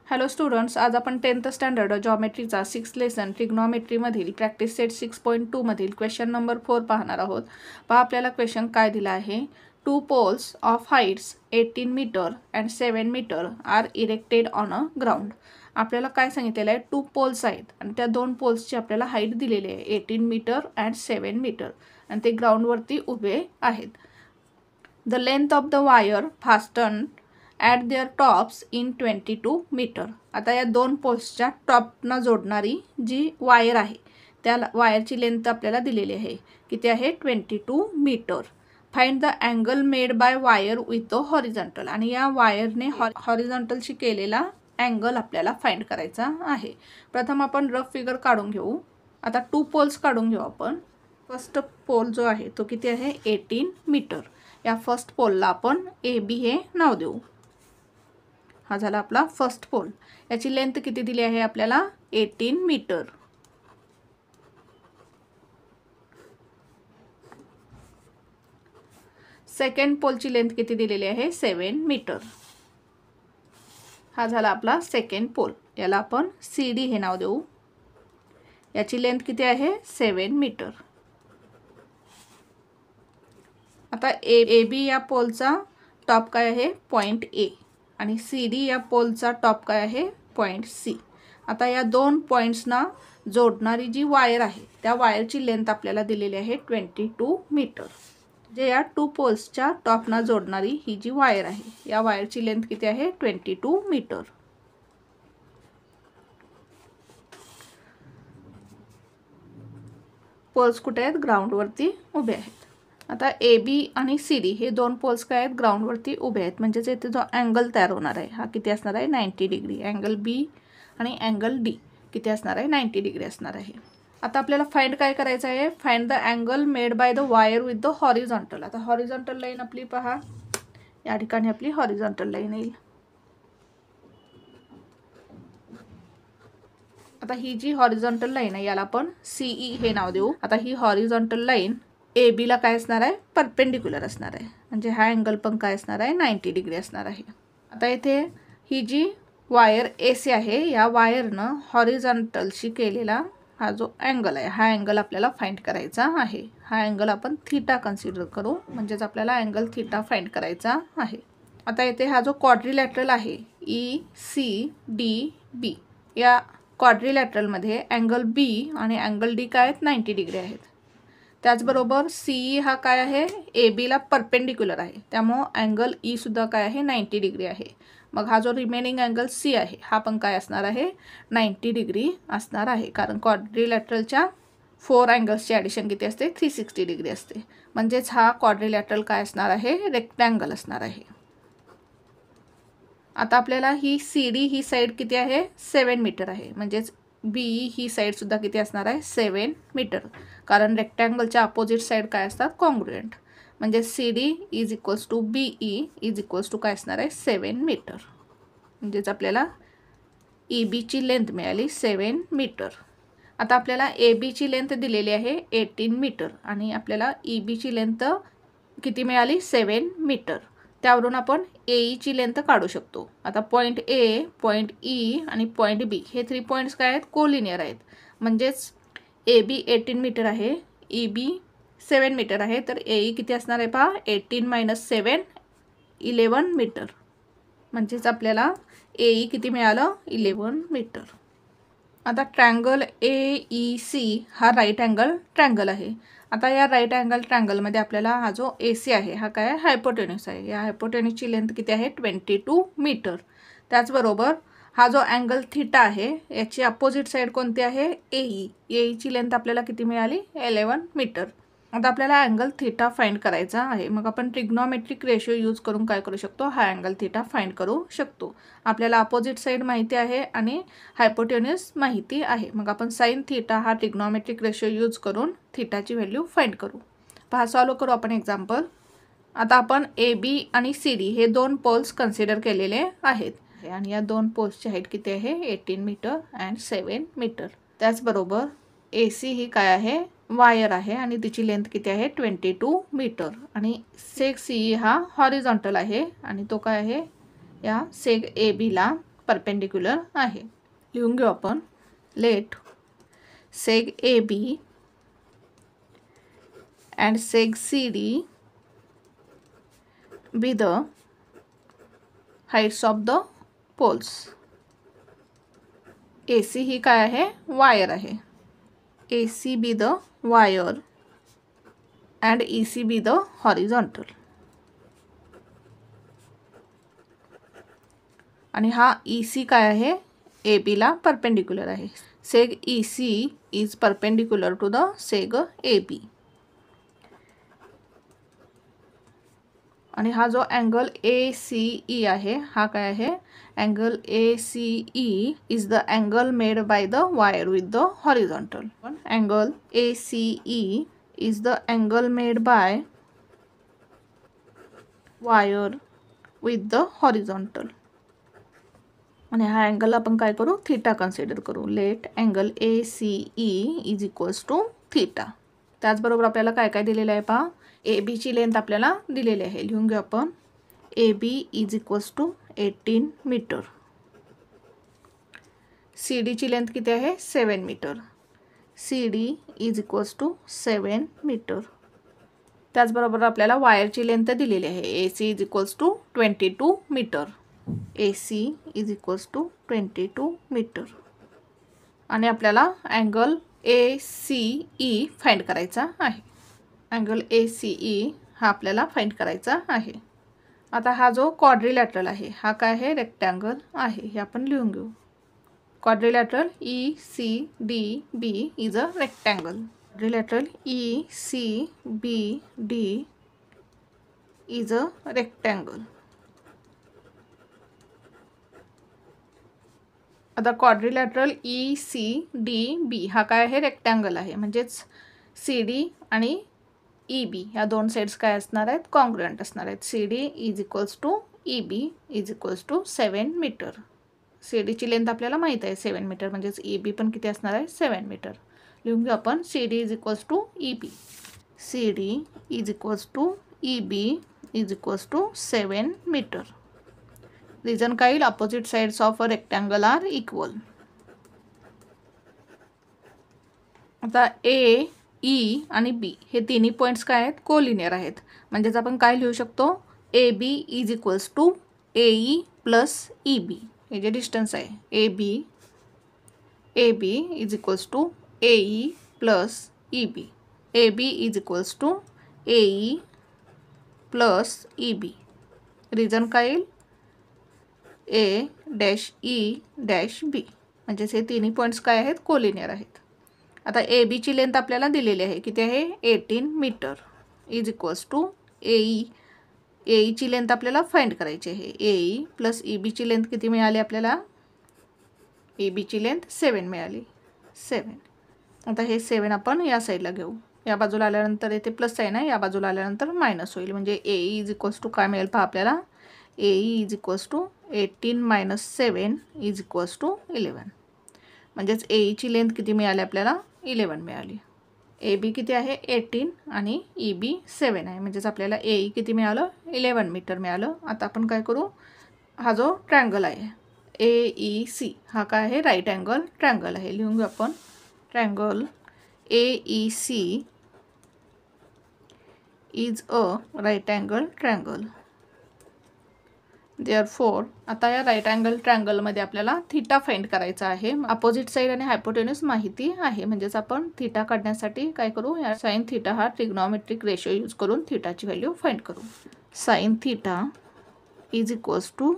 Hello students, आज आपण 10th standard जॉमेट्रीचा 6th लेसन ट्रिग्नॉमेट्रीमधील प्रॅक्टिस सेट 6.2 मधील क्वेश्चन नंबर 4 पाहणार आहोत. पहा आपल्याला क्वेश्चन काय दिला आहे. 2 poles of heights 18 metre and 7 metre are erected on a ground. आपल्याला काय सांगितलेलं आहे, 2 पोल्स आहेत आणि त्या 2 पोल्सची आपल्याला हाईट दिलेली आहे 18 मीटर अँड 7 मीटर आणि ते ग्राउंडवरती उभे आहेत. The length of the wire fasten at their tops in 22 metre. आता या 2 पोल्सच्या टॉपना जोडणारी जी वायर आहे त्या वायरची लेंथ आपल्याला दिलेली आहे. किती आहे? 22 metre. Find the angle made by wire with the horizontal. आणि या वायरने हॉरिझॉन्टलशी केलेला अँगल आपल्याला फाइंड करायचा आहे. प्रथम आपण रफ फिगर काढून घेऊ. आता 2 पोल्स काढून घेऊ आपण. फर्स्ट पोल जो आहे तो किती आहे? 18 मीटर. या फर्स्ट पोलला आपण AB हे नाव देऊ. हा झाला आपला फर्स्ट पोल. याची लेंथ किती दिली आहे आपल्याला? 18 मीटर. सेकंड पोलची लेंथ किती दिलेली आहे? 7 मीटर. हा झाला आपला सेकंड पोल. याला आपण CD हे नाव देऊ. याची लेंथ किती आहे? 7 मीटर. आता AB या पोलचा टॉप काय आहे? पॉइंट A आणि CD या पोलचा टॉप काय आहे? Point C. आता या 2 पॉइंट्सना जोडणारी जी वायर आहे त्या वायरची लेंथ आपल्याला दिलेली आहे 22 मीटर. जे या 2 पोल्सच्या टॉपना जोडणारी ही जी वायर आहे या वायरची लेंथ किती आहे? 22 मीटर. पोल्स कुठे आहेत? ग्राउंडवरती उभे आहेत. आता AB आणि CD हे 2 पोल्स काय आहेत? ग्राउंडवरती उभे आहेत. म्हणजे इथे जो अँगल तयार होणार आहे हा किती असणार आहे? 90 डिग्री. अँगल B आणि अँगल D किती असणार आहे? 90 डिग्री असणार आहे. आता आपल्याला फाइंड काय करायचं आहे? Find the angle made by the wire with the horizontal. आता हॉरिझॉन्टल लाईन आपली पहा. या ठिकाणी आपली हॉरिझॉन्टल लाईन येईल. आता ही जी हॉरिझॉन्टल लाईन आहे याला आपण CE हे नाव देऊ. आता ही हॉरिझॉन्टल लाईन AB ला काय असणार आहे? परपेंडिक्युलर असणार आहे. म्हणजे हा अँगल पण काय असणार आहे? 90 डिग्री असणार आहे. आता इथे ही जी वायर AC आहे या वायरनं हॉरिझॉन्टलशी केलेला हा जो अँगल आहे हा अँगल आपल्याला फाइंड करायचा आहे. हा अँगल आपण थीटा कन्सिडर करू. म्हणजेच आपल्याला अँगल थीटा फाइंड करायचा आहे. आता इथे हा जो क्वाड्रिलॅटरल आहे ECDB या क्वाड्रिलॅटरलमध्ये अँगल B आणि अँगल D काय आहेत? 90 डिग्री आहेत. त्याचबरोबर CE हा काय आहे? AB ला परपेंडिक्युलर आहे. त्यामुळे अँगल E सुद्धा काय आहे? 90 डिग्री आहे. मग हा जो रिमेनिंग अँगल C आहे हा पण काय असणार आहे? 90 डिग्री असणार आहे. कारण क्वाड्रिलॅटरलच्या 4 अँगल्सची ॲडिशन किती असते? 360 डिग्री असते. म्हणजेच हा क्वाड्रिलॅटरल काय असणार आहे? रेक्टँगल असणार आहे. आता आपल्याला ही CD ही साईड किती आहे? 7 मीटर आहे. म्हणजेच BE ही साईड सुद्धा किती असणार आहे? 7 मीटर. कारण रेक्टँगलच्या अपोजिट साईड काय असतात? कॉन्ग्रुएंट. म्हणजे CD is equals to BE is equals to काय असणार आहे? 7 मीटर. म्हणजेच आपल्याला EBची लेंथ मिळाली 7 मीटर. आता आपल्याला ABची लेंथ दिलेली आहे 18 मीटर आणि आपल्याला EBची लेंथ किती मिळाली? 7 मीटर. त्यावरून आपण AEची लेंथ काढू शकतो. आता पॉईंट A, पॉईंट E आणि पॉईंट B हे 3 पॉईंट्स काय आहेत? कोलिनियर आहेत. म्हणजेच AB 18 मीटर आहे, EB 7 मीटर आहे, तर AE किती असणार आहे पहा? 18 - 7 11 मीटर. म्हणजेच आपल्याला AE किती मिळालं? 11 मीटर. आता ट्रँगल AEC हा राईट अँगल ट्रँगल आहे. आता या राईट अँगल ट्रँगलमध्ये आपल्याला हा जो AC आहे हा काय? हायपोटेन्यूस आहे. या हायपोटेन्यूसची लेंथ किती आहे? 22 मीटर. त्याचबरोबर हा जो अँगल थीटा आहे याची अपोजिट साईड कोणती आहे? AE. AEची लेंथ आपल्याला किती मिळाली? 11 मीटर. आता आपल्याला अँगल थीटा फाइंड करायचा आहे. मग आपण ट्रिग्नॉमेट्रिक रेशो यूज करून काय करू शकतो? हा अँगल थीटा फाइंड करू शकतो. आपल्याला अपोजिट साईड माहिती आहे आणि हायपोटेन्यूस माहिती आहे. मग आपण साइन थीटा हा ट्रिग्नॉमेट्रिक रेशो यूज करून थीटाची व्हॅल्यू फाइंड करू. पहा, सॉल्व करू आपण एक्झाम्पल. आता आपण AB आणि CD हे 2 पोल्स कन्सिडर केलेले आहेत आणि या 2 पोल्सची हाईट किती आहे? 18 मीटर अँड 7 मीटर. त्याचबरोबर AC ही काय आहे? वायर आहे आणि तिची लेंथ किती आहे? 22 मीटर. आणि सेग CE हा हॉरिझॉन्टल आहे आणि तो काय आहे? या सेग AB ला परपेंडिक्युलर आहे. लिहून घेऊ आपण. Let seg A B and seg C D be the heights of the poles. A C ही काय आहे, वायर आहे. A C be the wire and E C be the horizontal. आणि हा ई सी काय आहे, ए बीला परपेंडिक्युलर आहे. Seg E C is perpendicular to the seg A B. आणि हा जो अँगल ए सी ई आहे हा काय आहे, angle A C E is the angle made by the wire with the horizontal. Angle A C E is the angle made by wire with the horizontal. आणि हा angle आपण काय करू, theta consider करू. Let angle A C E is equals to theta. त्याचबरोबर आपल्याला काय काय दिलेलं आहे पहा, ए बीची लेंथ आपल्याला दिलेली आहे. लिहून घेऊ आपण. A B is equals to 18 metre. C डीची लेंथ किती आहे, 7 metre. C D is equals to 7 metre. त्याचबरोबर आपल्याला वायरची लेंथ दिलेली आहे. A C is equals to 22 metre. A C is equals to 22 metre. आणि आपल्याला angle A C E find करायचा आहे. अँगल ए सी ई हा आपल्याला फाइंड करायचा आहे. आता हा जो क्वाड्रिलॅटरल आहे हा काय आहे, रेक्टँगल आहे. हे आपण लिहून घेऊ. Quadrilateral E C D B is a rectangle. Quadrilateral E C B D is a rectangle. आता quadrilateral E C D B हा काय आहे, रेक्टँगल आहे. म्हणजेच सी डी आणि ई बी ह्या दोन साईड्स काय असणार आहेत, कॉन्ग्रुएंट असणार आहेत. C D is equals to E B is equals to 7 metre. C डीची लेंथ आपल्याला माहीत आहे 7 मीटर, म्हणजेच ई बी पण किती असणार आहे, 7 मीटर. लिहून घेऊ आपण. C D is equals to E B. C D is equals to E B is equals to 7 metre. Reason काय येईल, opposite sides of a rectangle are equal. आता ए ई आणि बी हे तिन्ही पॉईंट्स काय आहेत, कोलिनियर आहेत. म्हणजेच आपण काय लिहू शकतो, A B is equals to A E plus E B. हे जे डिस्टन्स आहे A B is equals to A E plus E B. A B is equals to A E plus E B. Reason काय येईल, A dash E dash B. म्हणजेच हे तिन्ही points काय आहेत, कोलिनियर आहेत. आता ए बीची लेंथ आपल्याला दिलेली आहे, किती आहे, 18 मीटर इज इक्वल्स टू ए ईची लेंथ आपल्याला फाइंड करायची आहे. ए ई प्लस ई बीची लेंथ किती मिळाली आपल्याला, ए बीची लेंथ 7 मिळाली. 7. आता हे 7 आपण या साईडला घेऊ. या बाजूला आल्यानंतर इथे प्लस साईन आहे, या बाजूला आल्यानंतर मायनस होईल. म्हणजे A E is equals to काय मिळेल पहा आपल्याला, A E is equals to 18 minus 7 is equals to 11. म्हणजेच ए ईची लेंथ किती मिळाली आपल्याला, 11 मिळाली. ए बी किती आहे, 18 आणि ई बी 7 आहे. म्हणजेच आपल्याला ए ई किती मिळालं, 11 मीटर मिळालं. आता आपण काय करू, हा जो ट्रँगल आहे ए ई सी हा काय आहे, राईट अँगल ट्रँगल आहे. लिहून घेऊ आपण. Triangle A E C is a right angle triangle. Therefore आता या राईट अँगल ट्रँगलमध्ये आपल्याला थीटा फाइंड करायचा आहे. अपोजिट साईड आणि हायपोटेन्यूस माहिती आहे. म्हणजेच आपण थीटा काढण्यासाठी काय करू, या साइन थीटा हा ट्रिग्नॉमेट्रिक रेशो यूज करून थीटाची व्हॅल्यू फाइंड करू. Sine theta is equals to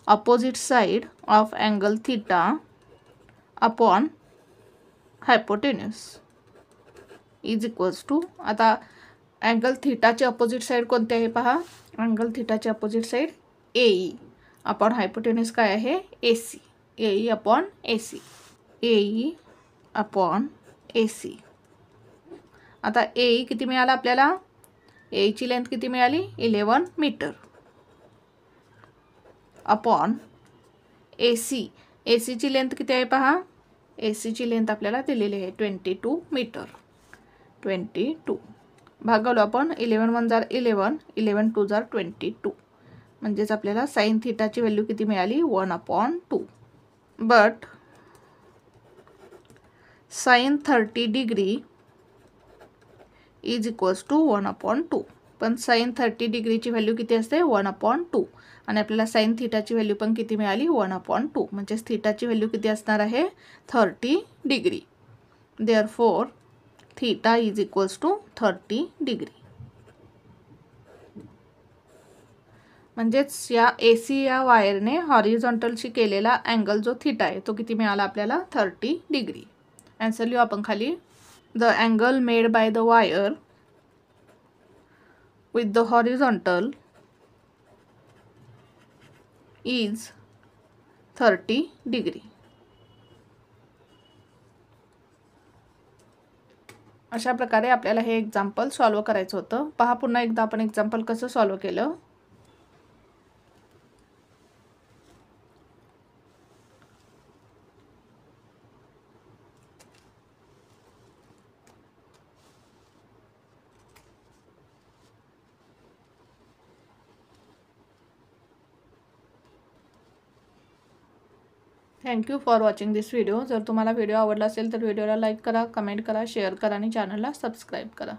opposite side of angle theta upon hypotenuse is equals to. आता अँगल थीटाचे अपोजिट साइड कोणते आहे पहा, अँगल थीटाचे opposite side A E upon hypotenuse काय आहे, A C. A E upon A C. A E upon A C. आता A E किती मिळाला आपल्याला, ए ईची लेंथ किती मिळाली, 11 मीटर अपॉन ए सी. ए सीची लेंथ किती आहे पहा, ए सीची लेंथ आपल्याला दिलेली आहे 22 मीटर. 22 भागवलो आपण. 11 1 जार 11, 11 2 जार 22. म्हणजेच आपल्याला साइन थीटाची व्हॅल्यू किती मिळाली 1/2. But sine 30 degree is equals to 1/2. पण साइन 30 डिग्रीची व्हॅल्यू किती असते 1/2 आणि आपल्याला साइन थीटाची व्हॅल्यू पण किती मिळाली 1/2. म्हणजेच थीटाची व्हॅल्यू किती असणार आहे 30 degree. Therefore theta is equals to 30 degree. म्हणजेच या AC या वायरने हॉरिझॉन्टलशी केलेला अँगल जो थीटा आहे तो किती मिळाला आपल्याला 30 डिग्री. आन्सर लिहू आपण खाली. The angle made by the wire with the horizontal is 30 degree. अशा प्रकारे आपल्याला हे एक्झाम्पल सॉल्व करायचं होतं. पहा पुन्हा एकदा आपण एक्झाम्पल कसं सॉल्व केलं. Thank you for watching this video. जर तुम्हाला व्हिडिओ आवडला असेल तर व्हिडिओला लाईक करा, कमेंट करा, शेअर करा आणि चॅनलला सबस्क्राईब करा.